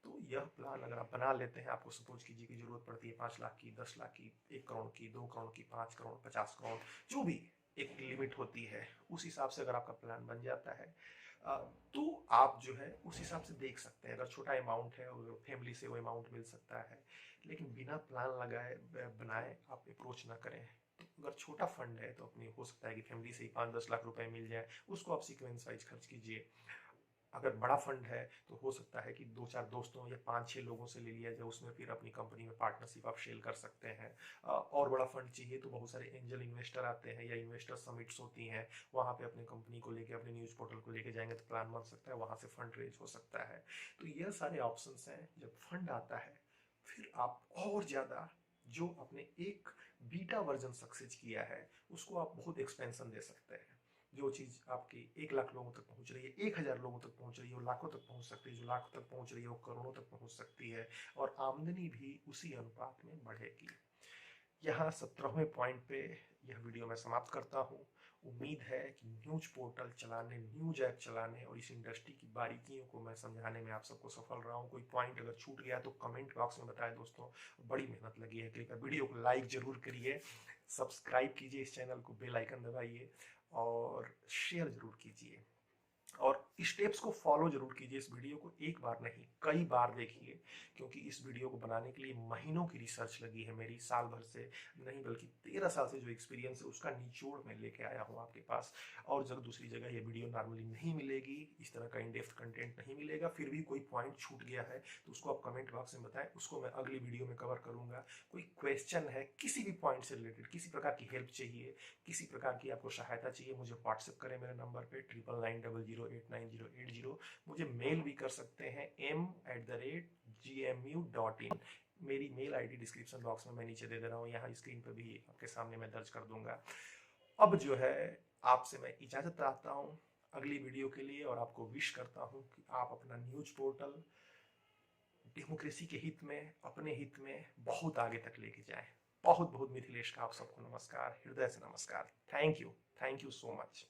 तो यह प्लान अगर आप बना लेते हैं, आपको सपोज कीजिए कि जरूरत पड़ती है 5 लाख की, 10 लाख की, 1 करोड़ की, 2 करोड़ की, 5 करोड़, 50 करोड़, जो भी एक लिमिट होती है, उस हिसाब से अगर आपका प्लान बन जाता है, तो आप जो है उस हिसाब से देख सकते हैं। अगर छोटा अमाउंट है और फैमिली से वो अमाउंट मिल सकता है, लेकिन बिना प्लान लगाए बनाए आप अप्रोच ना करें। तो अगर छोटा फंड है तो अपनी हो सकता है कि फैमिली से ही 5-10 लाख रुपए मिल जाए, उसको आप सीक्वेंस वाइज खर्च कीजिए। अगर बड़ा फंड है तो हो सकता है कि 2-4 दोस्तों या 5-6 लोगों से ले लिया जाए, उसमें फिर अपनी कंपनी में पार्टनरशिप आप शेयर कर सकते हैं। और बड़ा फंड चाहिए तो बहुत सारे एंजल इन्वेस्टर आते हैं या इन्वेस्टर समिट्स होती हैं, वहां पे अपनी कंपनी को लेके, अपने न्यूज पोर्टल को लेके जाएंगे तो प्लान बन सकता है, वहां से फंड रेज हो सकता है। तो ये सारे ऑप्शंस हैं। जब फंड आता है फिर आप और ज्यादा, जो आपने एक बीटा वर्जन सक्सेस किया है उसको आप बहुत एक्सपेंशन दे सकते हैं। जो चीज आपकी 1 लाख लोगों तक पहुंच रही है, 1000 लोगों तक पहुंच रही है, वो लाखों तक पहुंच सकती है, जो लाखों तक पहुंच रही है वो करोड़ों तक पहुंच सकती है, और आमदनी भी उसी अनुपात में बढ़ेगी। यहाँ 17वें पॉइंट पे यह वीडियो मैं समाप्त करता हूँ। उम्मीद है कि न्यूज पोर्टल चलाने, न्यूज ऐप चलाने और इस इंडस्ट्री की बारीकियों को मैं समझाने में आप सबको सफल रहा हूँ। कोई पॉइंट अगर छूट गया तो कमेंट बॉक्स में बताएं दोस्तों, बड़ी मेहनत लगी है। कृपया वीडियो को लाइक जरूर करिए, सब्सक्राइब कीजिए इस चैनल को, बेल आइकन दबाइए और शेयर जरूर कीजिए, और स्टेप्स को फॉलो जरूर कीजिए। इस वीडियो को एक बार नहीं कई बार देखिए, क्योंकि इस वीडियो को बनाने के लिए महीनों की रिसर्च लगी है मेरी, साल भर से नहीं बल्कि 13 साल से जो एक्सपीरियंस है उसका निचोड़ में लेके आया हूँ आपके पास। और जब दूसरी जगह ये वीडियो नॉर्मली नहीं मिलेगी, इस तरह का इन डेप्थ कंटेंट नहीं मिलेगा। फिर भी कोई पॉइंट छूट गया है तो उसको आप कमेंट बॉक्स में बताएं, उसको मैं अगली वीडियो में कवर करूंगा। कोई क्वेश्चन है किसी भी पॉइंट से रिलेटेड, किसी प्रकार की हेल्प चाहिए, किसी प्रकार की आपको सहायता चाहिए, मुझे व्हाट्सएप करें मेरे नंबर पे 9990089080। मुझे मेल भी कर सकते हैं m@gmu.in। मेरी मेल आईडी डिस्क्रिप्शन बॉक्स में मैं नीचे दे दे रहा हूँ, यहाँ स्क्रीन पर भी आपके सामने मैं दर्ज कर दूंगा। अब जो है आपसे मैं इजाजत चाहता हूँ अगली वीडियो के लिए, और आपको विश करता हूँ कि आप अपना न्यूज पोर्टल डेमोक्रेसी के हित में, अपने हित में बहुत आगे तक लेके जाएं। बहुत बहुत मिथिलेश का आप सबको नमस्कार, हृदय से नमस्कार। Thank you so much.